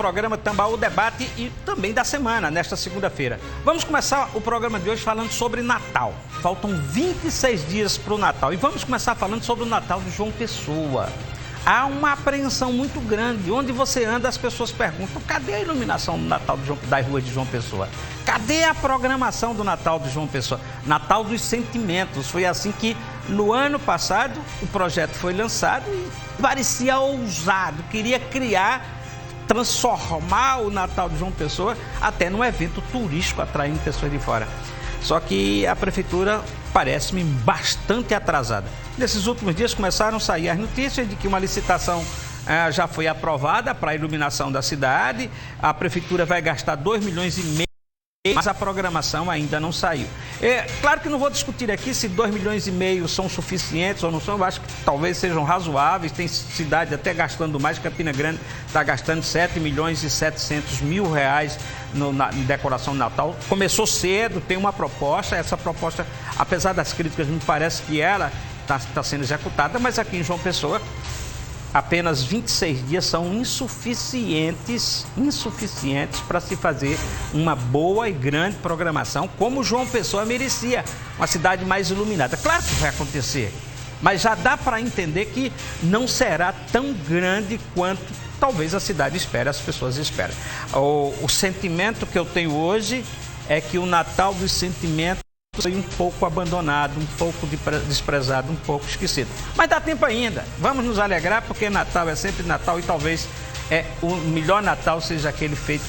Programa Tambaú Debate e também da semana, nesta segunda-feira. Vamos começar o programa de hoje falando sobre Natal. Faltam 26 dias para o Natal e vamos começar falando sobre o Natal de João Pessoa. Há uma apreensão muito grande. Onde você anda, as pessoas perguntam: cadê a iluminação do Natal das ruas de João Pessoa? Cadê a programação do Natal de João Pessoa? Natal dos Sentimentos. Foi assim que, no ano passado, o projeto foi lançado e parecia ousado. Queria transformar o Natal de João Pessoa até num evento turístico, atraindo pessoas de fora. Só que a prefeitura parece-me bastante atrasada. Nesses últimos dias começaram a sair as notícias de que uma licitação já foi aprovada para a iluminação da cidade. A prefeitura vai gastar 2,5 milhões, mas a programação ainda não saiu. Claro que não vou discutir aqui se 2,5 milhões são suficientes ou não são. Eu acho que talvez sejam razoáveis. Tem cidade até gastando mais. Campina Grande está gastando 7.700.000 reais na decoração de Natal. Começou cedo, tem uma proposta. Essa proposta, apesar das críticas, me parece que ela está sendo executada, mas aqui em João Pessoa apenas 26 dias são insuficientes para se fazer uma boa e grande programação, como João Pessoa merecia, uma cidade mais iluminada. Claro que vai acontecer, mas já dá para entender que não será tão grande quanto talvez a cidade espere, as pessoas esperam. O sentimento que eu tenho hoje é que o Natal dos Sentimentos foi um pouco abandonado, um pouco desprezado, um pouco esquecido. Mas dá tempo ainda. Vamos nos alegrar, porque Natal é sempre Natal e talvez o melhor Natal seja aquele feito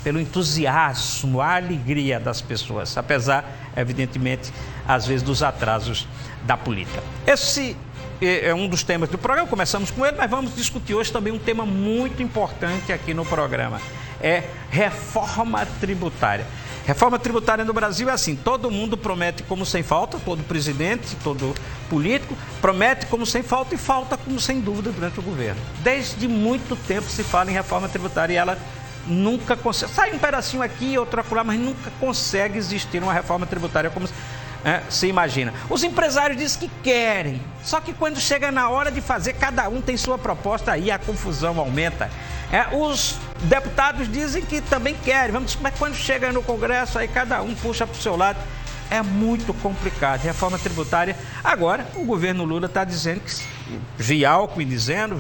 pelo entusiasmo, a alegria das pessoas, apesar, evidentemente, às vezes, dos atrasos da política. Esse é um dos temas do programa, começamos com ele, mas vamos discutir hoje também um tema muito importante aqui no programa. É reforma tributária. Reforma tributária no Brasil é assim: todo mundo promete como sem falta, todo presidente, todo político promete como sem falta e falta como sem dúvida durante o governo. Desde muito tempo se fala em reforma tributária e ela nunca consegue. Sai um pedacinho aqui, outro acolá, mas nunca consegue existir uma reforma tributária como se imagina. Os empresários dizem que querem, só que quando chega na hora de fazer, cada um tem sua proposta, aí a confusão aumenta. Os deputados dizem que também querem, mas quando chega no Congresso, aí cada um puxa para o seu lado. É muito complicado. Reforma tributária. Agora, o governo Lula está dizendo que, vi Alckmin dizendo,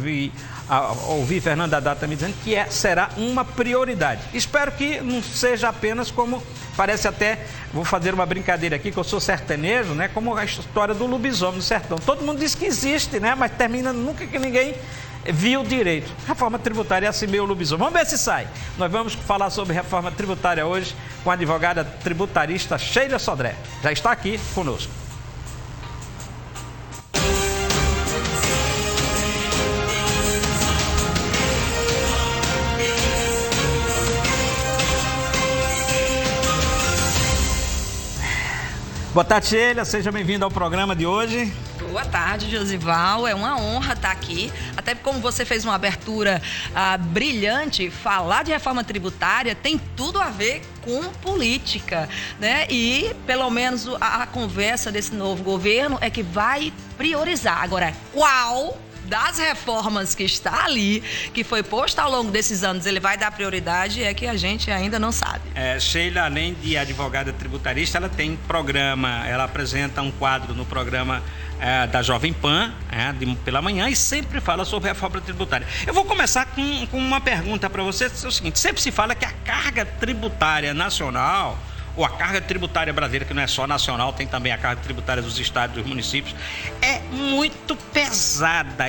ouvi Fernando Haddad também dizendo que será uma prioridade. Espero que não seja apenas como, parece até, vou fazer uma brincadeira aqui, que eu sou sertanejo, né? Como a história do lobisomem no sertão. Todo mundo diz que existe, né? Mas termina nunca que ninguém viu direito. Reforma tributária é assim meio lobisomem. Vamos ver se sai. Nós vamos falar sobre reforma tributária hoje com a advogada tributarista Sheila Sodré. Já está aqui conosco. Boa tarde, Sheila. Seja bem-vinda ao programa de hoje. Boa tarde, Josival. É uma honra estar aqui. Até como você fez uma abertura brilhante, falar de reforma tributária tem tudo a ver com política, né? E, pelo menos, a conversa desse novo governo é que vai priorizar. Agora, qual das reformas que está ali, que foi posta ao longo desses anos, ele vai dar prioridade, é que a gente ainda não sabe. Sheila, além de advogada tributarista, ela tem programa, ela apresenta um quadro no programa da Jovem Pan, pela manhã, e sempre fala sobre reforma tributária. Eu vou começar com uma pergunta para você. É o seguinte: sempre se fala que a carga tributária nacional, ou a carga tributária brasileira, que não é só nacional, tem também a carga tributária dos estados, dos municípios, é muito pesada,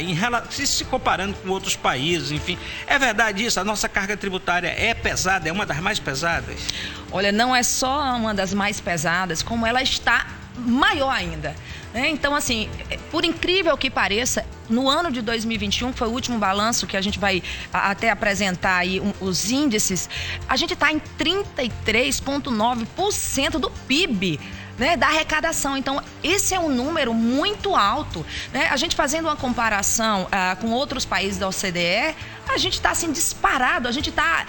se comparando com outros países, enfim. É verdade isso? A nossa carga tributária é pesada, é uma das mais pesadas? Olha, não é só uma das mais pesadas, como ela está maior ainda. Então, assim, por incrível que pareça, no ano de 2021, que foi o último balanço que a gente vai até apresentar aí os índices, a gente está em 33,9% do PIB, né, da arrecadação. Então, esse é um número muito alto, né? A gente fazendo uma comparação com outros países da OCDE, a gente está assim disparado, a gente está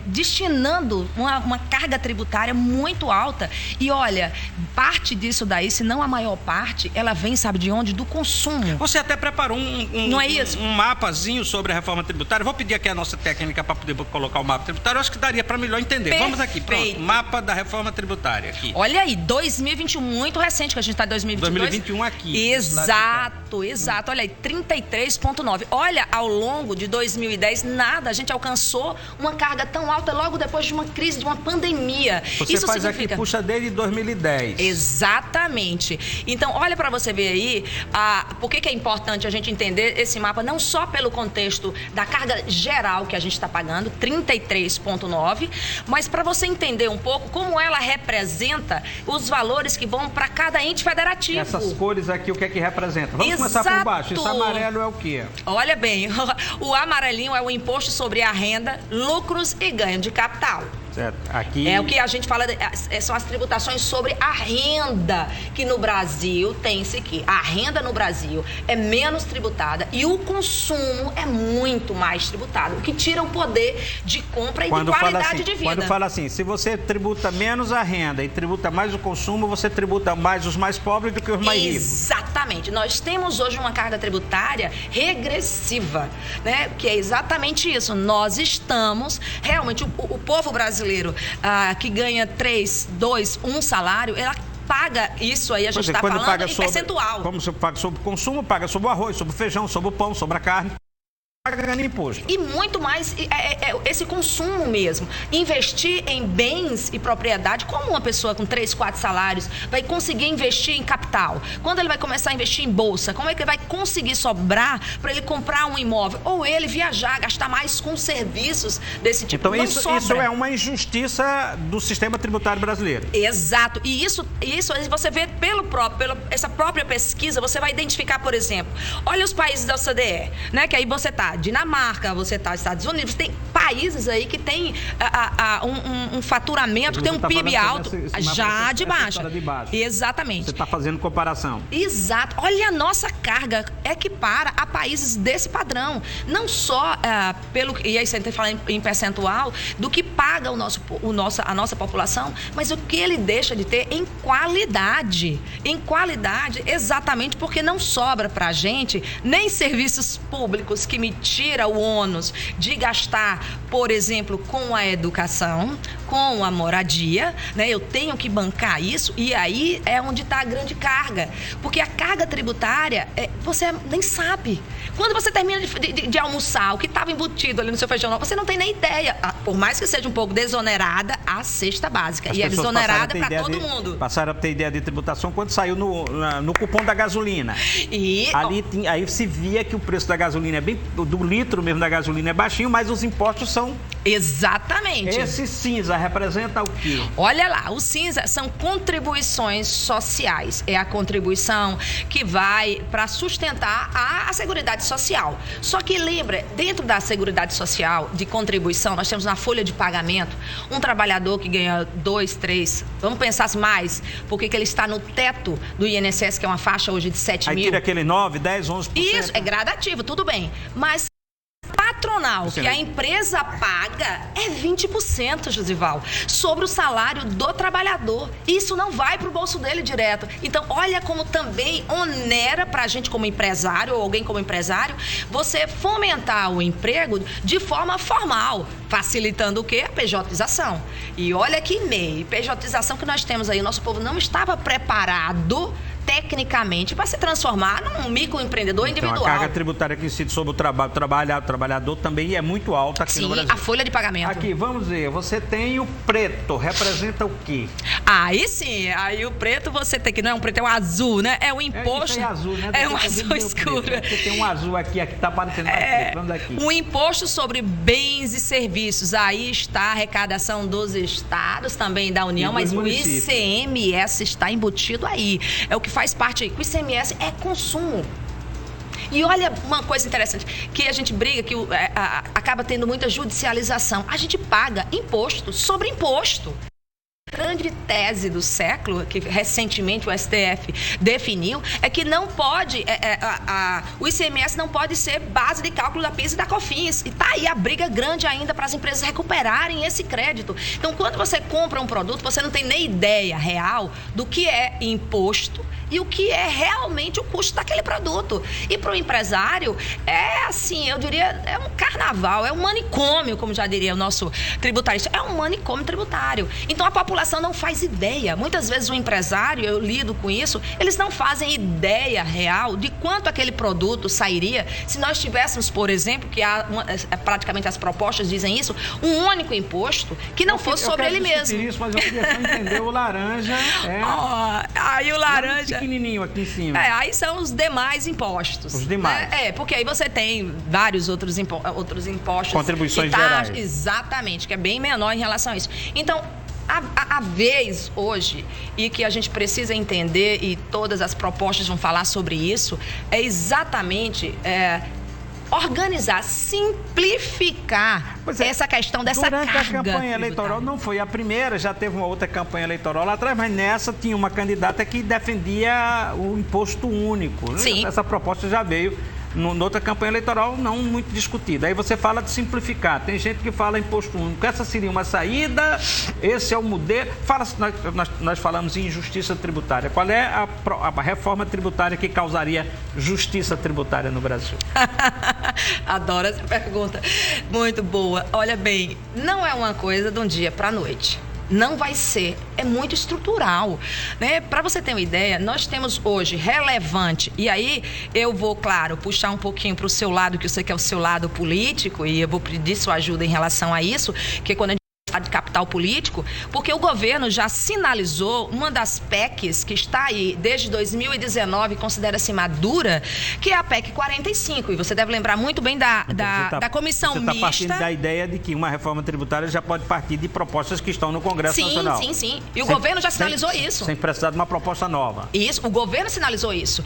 destinando uma carga tributária muito alta. E olha, parte disso daí, se não a maior parte, ela vem, sabe de onde? Do consumo. Você até preparou não é isso? um mapazinho sobre a reforma tributária. Vou pedir aqui a nossa técnica para poder colocar o mapa tributário. Eu acho que daria para melhor entender. Perfeito. Vamos aqui, pronto. Mapa da reforma tributária aqui. Olha aí, 2021, muito recente, que a gente está em 2022. 2021 aqui. Exato. Olha aí, 33,9. Olha, ao longo de 2010, nada, a gente alcançou uma carga tão alta logo depois de uma crise, de uma pandemia. Você Isso faz significa... aqui, puxa desde 2010. Exatamente. Então, olha para você ver aí, por que é importante a gente entender esse mapa, não só pelo contexto da carga geral que a gente está pagando, 33,9, mas para você entender um pouco como ela representa os valores que vão para cada ente federativo. Essas cores aqui, o que é que representa? Vamos começar por baixo. Esse amarelo é o quê? Olha bem, o amarelinho é o imposto sobre a renda, lucros e ganho de capital. Certo. Aqui... É o que a gente fala, são as tributações sobre a renda, que no Brasil tem-se que a renda no Brasil é menos tributada e o consumo é muito mais tributado, o que tira o poder de compra e de qualidade de vida. Quando fala assim, se você tributa menos a renda e tributa mais o consumo, você tributa mais os mais pobres do que os mais ricos. Exatamente. Nós temos hoje uma carga tributária regressiva, né? Que é exatamente isso. Nós estamos, realmente, o povo brasileiro que ganha 3, 2, 1 salário, ela paga isso aí, a gente está falando em percentual. Como você paga sobre o consumo, paga sobre o arroz, sobre o feijão, sobre o pão, sobre a carne. Pagando imposto. E muito mais esse consumo mesmo. Investir em bens e propriedade, como uma pessoa com 3, 4 salários vai conseguir investir em capital? Quando ele vai começar a investir em bolsa, como é que ele vai conseguir sobrar para ele comprar um imóvel? Ou ele viajar, gastar mais com serviços desse tipo? Então isso é uma injustiça do sistema tributário brasileiro. Exato. E isso você vê essa própria pesquisa, você vai identificar, por exemplo, olha os países da OCDE, né? Que aí você tá Dinamarca, você está nos Estados Unidos, tem países aí que tem um faturamento, tem um PIB alto, já de baixa. Exatamente. Você está fazendo comparação. Exato. Olha a nossa carga equipara a países desse padrão. Não só e aí você tem que falar em percentual, do que paga a nossa população, mas o que ele deixa de ter em qualidade. Em qualidade, exatamente porque não sobra para a gente nem serviços públicos que me tira o ônus de gastar, por exemplo, com a educação, com a moradia, né? Eu tenho que bancar isso e aí é onde está a grande carga. Porque a carga tributária, você nem sabe. Quando você termina de almoçar, o que estava embutido ali no seu feijão, você não tem nem ideia. Por mais que seja um pouco desonerada, a cesta básica. E é desonerada para todo mundo. Passaram a ter ideia de tributação quando saiu no cupom da gasolina. Aí se via que o preço da gasolina do litro mesmo da gasolina é baixinho, mas os impostos são... Exatamente. Esse cinza representa o quê? Olha lá, o cinza são contribuições sociais. É a contribuição que vai para sustentar a Seguridade Social. Só que lembra, dentro da Seguridade Social de contribuição, nós temos na folha de pagamento um trabalhador que ganha 2, 3, vamos pensar mais, porque ele está no teto do INSS, que é uma faixa hoje de 7 mil. Aí tira aquele 9, 10, 11%. Isso, é gradativo, tudo bem. Mas patronal que a empresa paga é 20%, Josival, sobre o salário do trabalhador. Isso não vai para o bolso dele direto. Então, olha como também onera para a gente como empresário ou alguém como empresário, você fomentar o emprego de forma formal, facilitando o quê? A pejotização. E olha que meio, pejotização que nós temos aí, o nosso povo não estava preparado tecnicamente para se transformar num microempreendedor individual. Então, a carga tributária que incide sobre o trabalhador também é muito alta aqui no Brasil. Sim, a folha de pagamento. Aqui, vamos ver, você tem o preto, representa o quê? Aí sim, aí o preto você tem que, não é um preto, é um azul, né? É o imposto. Isso é azul, né? É um azul escuro. Você tem um azul aqui que está parecendo mais preto. Vamos aqui. O imposto sobre bens e serviços. Aí está a arrecadação dos estados, também da União, mas o ICMS está embutido aí. É o que faz parte aí. O ICMS é consumo. E olha uma coisa interessante, que a gente briga, que acaba tendo muita judicialização. A gente paga imposto sobre imposto. grande tese do século, que recentemente o STF definiu, é que não pode, o ICMS não pode ser base de cálculo da PIS e da COFINS. E tá aí a briga grande ainda para as empresas recuperarem esse crédito. Então, quando você compra um produto, você não tem nem ideia real do que é imposto e o que é realmente o custo daquele produto. E para o empresário, é assim, eu diria, é um carnaval, é um manicômio, como já diria o nosso tributarista, é um manicômio tributário. Então, a população não faz ideia. Muitas vezes o empresário, eu lido com isso, eles não fazem ideia real de quanto aquele produto sairia se nós tivéssemos, por exemplo, que praticamente as propostas dizem isso, um único imposto que não fosse sobre ele mesmo. Isso, mas eu queria só entender, o laranja aí o laranja... pequenininho aqui em cima. Aí são os demais impostos. Os demais. Porque aí você tem vários outros impostos. Contribuições gerais. Exatamente, que é bem menor em relação a isso. Então, a vez hoje, e que a gente precisa entender, e todas as propostas vão falar sobre isso, é exatamente... organizar, simplificar essa questão dessa carga. Durante a campanha eleitoral, não foi a primeira, já teve uma outra campanha eleitoral lá atrás, mas nessa tinha uma candidata que defendia o imposto único. Sim. Essa proposta já veio noutra campanha eleitoral, não muito discutida. Aí você fala de simplificar, tem gente que fala imposto único, essa seria uma saída, esse é o modelo. Nós falamos em justiça tributária. Qual é a reforma tributária que causaria justiça tributária no Brasil? Adoro essa pergunta, muito boa. Olha bem, não é uma coisa de um dia para a noite. Não vai ser, é muito estrutural, né? Para você ter uma ideia, nós temos hoje relevante, e aí eu vou, claro, puxar um pouquinho para o seu lado, que eu sei que é o seu lado político, e eu vou pedir sua ajuda em relação a isso, que quando a gente fala de capital político, porque o governo já sinalizou uma das PECs que está aí desde 2019, considera-se madura, que é a PEC 45, e você deve lembrar muito bem da comissão mista. Você está partindo da ideia de que uma reforma tributária já pode partir de propostas que estão no Congresso Nacional. Sim. E o governo já sinalizou isso. Sem precisar de uma proposta nova. Isso, o governo sinalizou isso.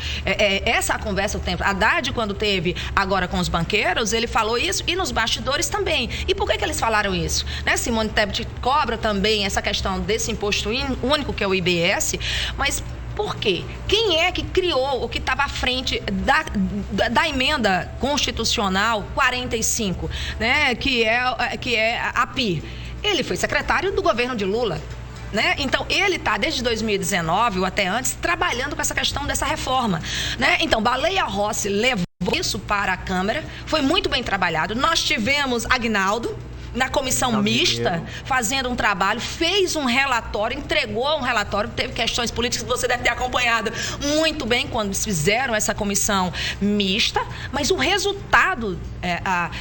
Essa conversa, o tempo. Haddad, quando teve agora com os banqueiros, ele falou isso, e nos bastidores também. E por que eles falaram isso? Né, Simone Tebet cobra também essa questão desse imposto único, que é o IBS, mas por quê? Quem é que criou, ou que estava à frente da emenda constitucional 45, né, que é a PI? Ele foi secretário do governo de Lula. Né? Então, ele está, desde 2019 ou até antes, trabalhando com essa questão dessa reforma. Né? Então, Baleia Rossi levou isso para a Câmara, foi muito bem trabalhado. Nós tivemos Aguinaldo na comissão mista, fazendo um trabalho, fez um relatório, entregou um relatório, teve questões políticas que você deve ter acompanhado muito bem quando fizeram essa comissão mista, mas o resultado...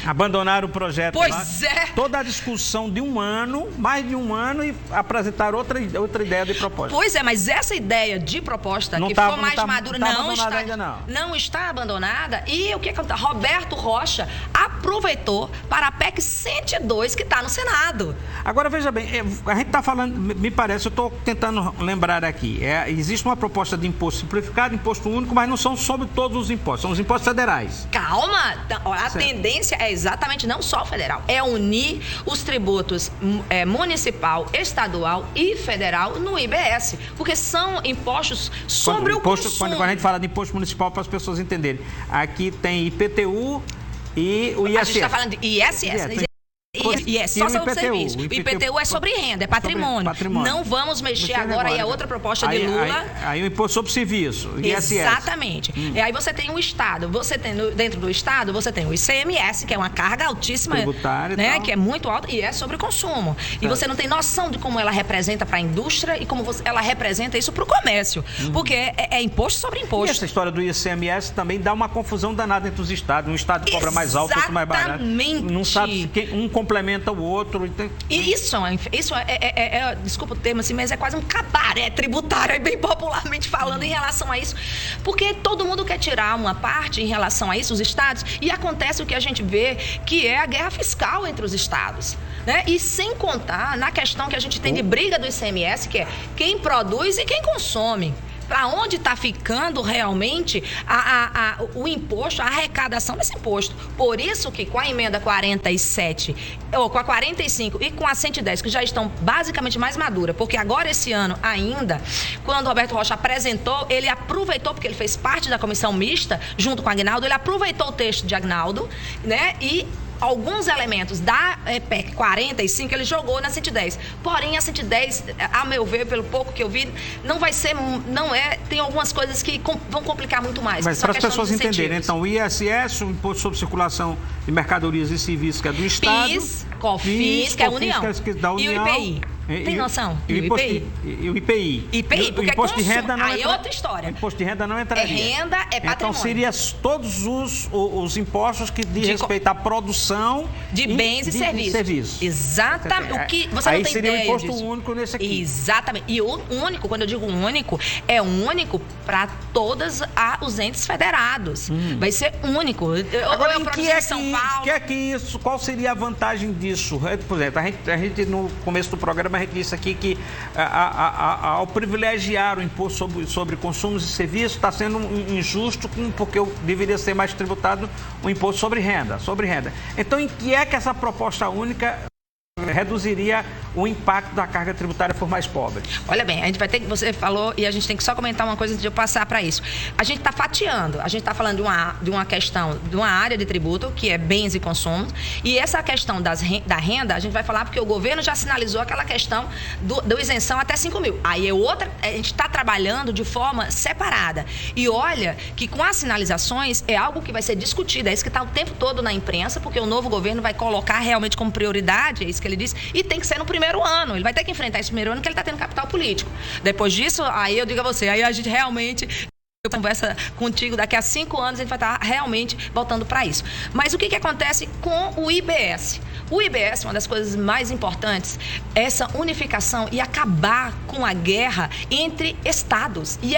Abandonaram o projeto. Pois é. Toda a discussão de um ano, mais de um ano, e apresentaram outra ideia de proposta. Pois é, mas essa ideia de proposta não que tá, for mais madura não está abandonada. E o que acontece? Roberto Rocha aproveitou para a PEC 102, que está no Senado. Agora, veja bem, a gente está falando, me parece, eu estou tentando lembrar aqui, existe uma proposta de imposto simplificado, imposto único, mas não são sobre todos os impostos, são os impostos federais. Calma, a tendência é exatamente não só o federal, é unir os tributos municipal, estadual e federal no IBS, porque são impostos sobre o consumo. Quando a gente fala de imposto municipal, para as pessoas entenderem, aqui tem IPTU e o ISS. A gente está falando de ISS, E é só sobre o serviço. O IPTU é sobre renda, é patrimônio. Não vamos mexer agora, aí é outra proposta de Lula. Aí o imposto sobre serviço, ISS. Exatamente. E aí você tem o Estado. Você tem, dentro do Estado, você tem o ICMS, que é uma carga altíssima, tributária, né, que é muito alta, e é sobre o consumo. E você não tem noção de como ela representa para a indústria e como ela representa isso para o comércio. Porque é imposto sobre imposto. E essa história do ICMS também dá uma confusão danada entre os estados. Um estado cobra mais alto, outro mais barato. Não sabe quem complementa o outro. Isso desculpa o termo assim, mas é quase um cabaré tributário, bem popularmente falando, em relação a isso. Porque todo mundo quer tirar uma parte em relação a isso, os estados, e acontece o que a gente vê, que é a guerra fiscal entre os estados. Né? E sem contar na questão que a gente tem de briga do ICMS, que é quem produz e quem consome. para onde está ficando realmente o imposto, a arrecadação desse imposto. Por isso que com a emenda 47, ou com a 45 e com a 110, que já estão basicamente mais maduras, porque agora esse ano ainda, quando o Roberto Rocha apresentou, ele aproveitou, porque ele fez parte da comissão mista, junto com o Agnaldo, ele aproveitou o texto de Agnaldo, né, e alguns elementos da PEC 45 ele jogou na 110. Porém, a 110, a meu ver, pelo pouco que eu vi, não vai ser, tem algumas coisas que vão complicar muito mais. Mas para as pessoas entenderem, então, o ISS, o Imposto sobre Circulação de Mercadorias e Serviços, que é do Estado. PIS, COFINS, que é a União. Que é da União. E o IPI. Tem noção? E o IPI. IPI, porque imposto de renda não aí é outra história. O imposto de renda não entraria. É renda, é patrimônio. Então, seria todos os impostos que diz respeito à produção de bens e serviços. Exatamente. O que você aí não tem seria ideia o imposto disso. único nesse aqui. Exatamente. E o único, quando eu digo único, é único para todos os entes federados. Vai ser único. Agora, qual seria a vantagem disso? Por exemplo, a gente no começo do programa, a gente disse aqui que ao privilegiar o imposto sobre consumos e serviços, está sendo injusto, porque deveria ser mais tributado o imposto sobre renda. Então, em que é que essa proposta única reduziria o impacto da carga tributária por mais pobres? Olha bem, a gente vai ter que, você falou, e a gente tem que só comentar uma coisa antes de eu passar para isso. A gente está fatiando, a gente está falando de uma questão, de uma área de tributo, que é bens e consumos, e essa questão da renda, a gente vai falar porque o governo já sinalizou aquela questão do isenção até 5 mil. Aí é outra, a gente está trabalhando de forma separada. E olha que com as sinalizações é algo que vai ser discutido, é isso que está o tempo todo na imprensa, porque o novo governo vai colocar realmente como prioridade, é isso que ele disse, e tem que ser no primeiro ano. Ele vai ter que enfrentar esse primeiro ano que ele está tendo capital político. Depois disso, aí eu digo a você, aí a gente realmente... Eu converso contigo, daqui a 5 anos a gente vai estar realmente voltando para isso. Mas o que acontece com o IBS? O IBS, uma das coisas mais importantes, é essa unificação e acabar com a guerra entre estados. E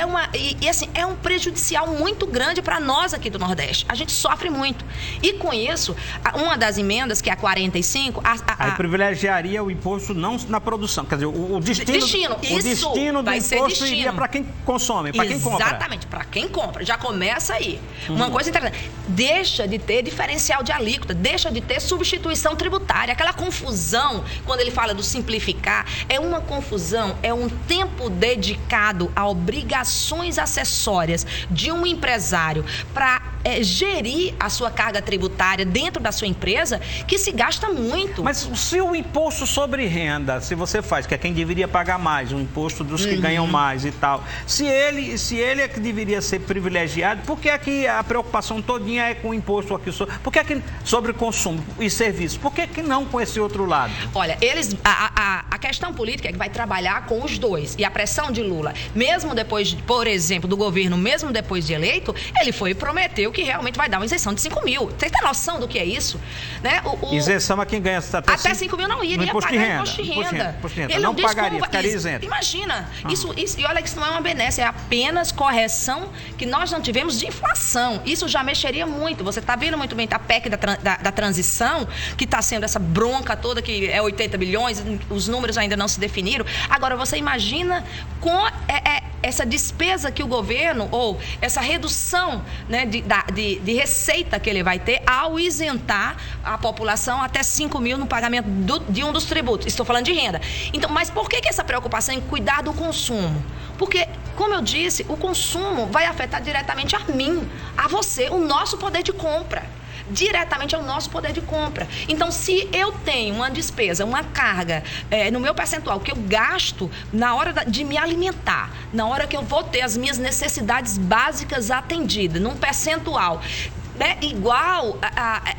assim, é um prejudicial muito grande para nós aqui do Nordeste. A gente sofre muito. E com isso, uma das emendas, que é a 45... Aí privilegiaria o imposto não na produção. Quer dizer, o destino do imposto iria para quem consome, para quem compra. Exatamente. Para quem compra, já começa aí. Uma coisa interessante, deixa de ter diferencial de alíquota, deixa de ter substituição tributária. Aquela confusão, quando ele fala do simplificar, é uma confusão, é um tempo dedicado a obrigações acessórias de um empresário para gerir a sua carga tributária dentro da sua empresa, que se gasta muito. Mas se o imposto sobre renda, se você faz, que é quem deveria pagar mais, o imposto dos que ganham mais e tal, se ele é que deveria ser privilegiado, por que aqui a preocupação todinha é com o imposto aqui? Por que aqui sobre consumo e serviço? Por que não com esse outro lado? Olha, a questão política é que vai trabalhar com os dois. E a pressão de Lula, mesmo depois, por exemplo, do governo, mesmo depois de eleito, ele foi e prometeu que realmente vai dar uma isenção de 5 mil. Você tem noção do que é isso? Né? Isenção a quem ganha até 5 mil não iria pagar imposto de renda. Ele não pagaria, ficaria isento. Imagina, isso, e olha que isso não é uma benesse, é apenas correção que nós não tivemos de inflação. Isso já mexeria muito. Você está vendo muito bem a PEC da transição, que está sendo essa bronca toda, que é 80 bilhões, os números ainda não se definiram. Agora, você imagina com essa despesa que o governo, ou essa redução, né, de receita que ele vai ter ao isentar a população até 5 mil no pagamento de um dos tributos. Estou falando de renda. Então, mas por que essa preocupação em cuidar do consumo? Porque, como eu disse, o consumo vai afetar diretamente a mim, a você, o nosso poder de compra. Diretamente ao nosso poder de compra. Então, se eu tenho uma despesa, uma carga no meu percentual que eu gasto na hora de me alimentar, na hora que eu vou ter as minhas necessidades básicas atendidas, num percentual igual,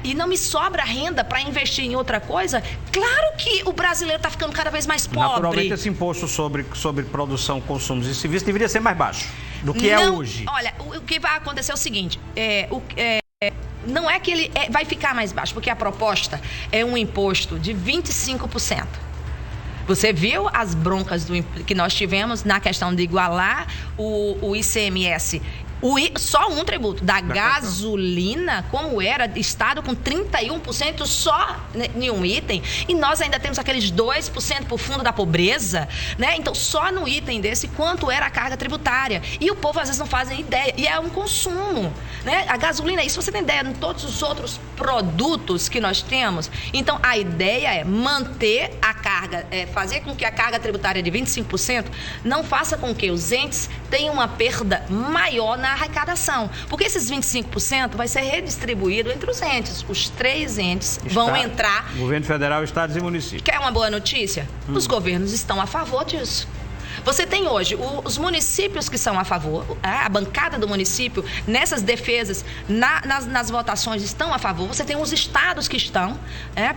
e não me sobra renda para investir em outra coisa, claro que o brasileiro está ficando cada vez mais pobre. Naturalmente, esse imposto sobre produção, consumos e serviços deveria ser mais baixo do que é hoje. Olha, o que vai acontecer é o seguinte, não é que ele vai ficar mais baixo, porque a proposta é um imposto de 25%. Você viu as broncas que nós tivemos na questão de igualar o ICMS Só um tributo. Da gasolina, como era, estado com 31% só em um item, e nós ainda temos aqueles 2% por fundo da pobreza, né? Então, só no item desse, quanto era a carga tributária. E o povo, às vezes, não faz ideia. E é um consumo, né? A gasolina, isso você tem ideia, em todos os outros produtos que nós temos. Então, a ideia é manter a carga, fazer com que a carga tributária de 25% não faça com que os entes tenham uma perda maior na arrecadação. Porque esses 25% vai ser redistribuído entre os entes. Os 3 entes vão entrar... Governo Federal, Estados e Municípios. Quer uma boa notícia? Os governos estão a favor disso. Você tem hoje os municípios que são a favor, a bancada do município, nessas defesas, nas votações estão a favor. Você tem os estados que estão,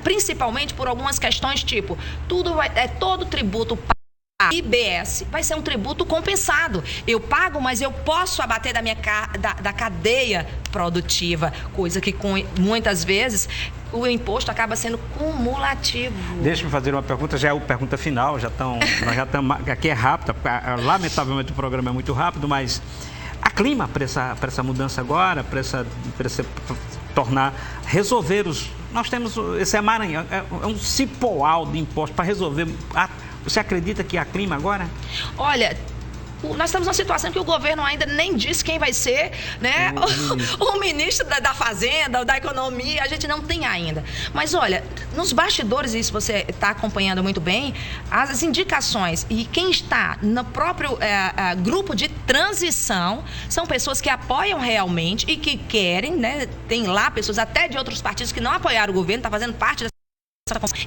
principalmente por algumas questões tipo, todo tributo IBS vai ser um tributo compensado. Eu pago, mas eu posso abater da cadeia produtiva, coisa que muitas vezes o imposto acaba sendo cumulativo. Deixa-me fazer uma pergunta, já é a pergunta final, nós já estamos, aqui é rápida, lamentavelmente o programa é muito rápido, mas há clima para essa mudança agora, para resolver nós temos esse emaranhado, é um cipoal de impostos para resolver. Você acredita que há clima agora? Olha, nós estamos numa situação que o governo ainda nem disse quem vai ser, né? O ministro da Fazenda, da Economia, a gente não tem ainda. Mas olha, nos bastidores, isso você está acompanhando muito bem, as indicações e quem está no próprio grupo de transição são pessoas que apoiam realmente e que querem, né? Tem lá pessoas até de outros partidos que não apoiaram o governo, está fazendo parte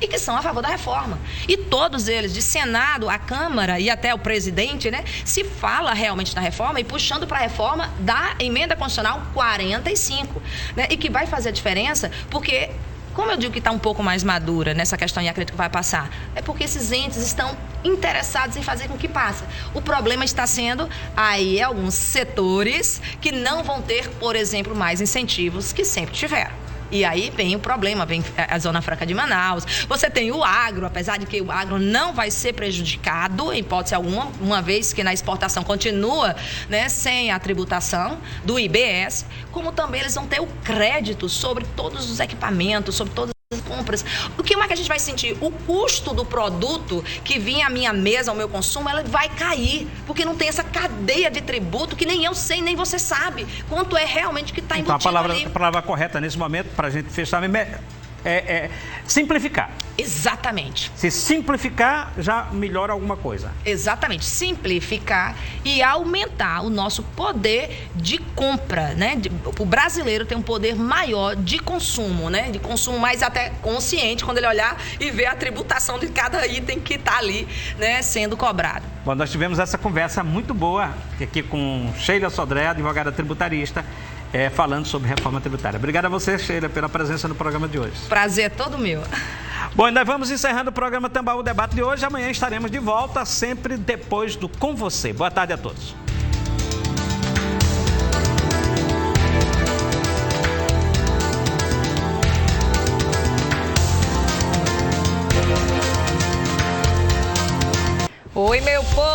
e que são a favor da reforma. E todos eles, de Senado, a Câmara e até o presidente, né, se fala realmente da reforma e puxando para a reforma da emenda constitucional 45, né, e que vai fazer a diferença, porque, como eu digo que está um pouco mais madura nessa questão e acredito que vai passar, é porque esses entes estão interessados em fazer com que passe. O problema está sendo aí alguns setores que não vão ter, por exemplo, mais incentivos que sempre tiveram. E aí vem o problema, vem a Zona Franca de Manaus. Você tem o agro, apesar de que o agro não vai ser prejudicado, em hipótese alguma, uma vez que na exportação continua, né, sem a tributação do IBS, como também eles vão ter o crédito sobre todos os equipamentos, sobre todas as compras. O que mais que a gente vai sentir? O custo do produto que vinha à minha mesa, ao meu consumo, ela vai cair, porque não tem essa cadeia de tributo que nem eu sei, nem você sabe quanto é realmente que está embutido ali. A palavra correta nesse momento, para a gente fechar, é simplificar. Exatamente. Se simplificar, já melhora alguma coisa. Exatamente. Simplificar e aumentar o nosso poder de compra, né? O brasileiro tem um poder maior de consumo, né? De consumo mais até consciente, quando ele olhar e ver a tributação de cada item que está ali, né, sendo cobrado. Bom, nós tivemos essa conversa muito boa aqui com Sheila Sodré, advogada tributarista, falando sobre reforma tributária. Obrigado a você, Sheila, pela presença no programa de hoje. Prazer é todo meu. Bom, nós vamos encerrando o programa Tambaú Debate de hoje. Amanhã estaremos de volta, sempre depois do Com Você. Boa tarde a todos. Oi, meu povo.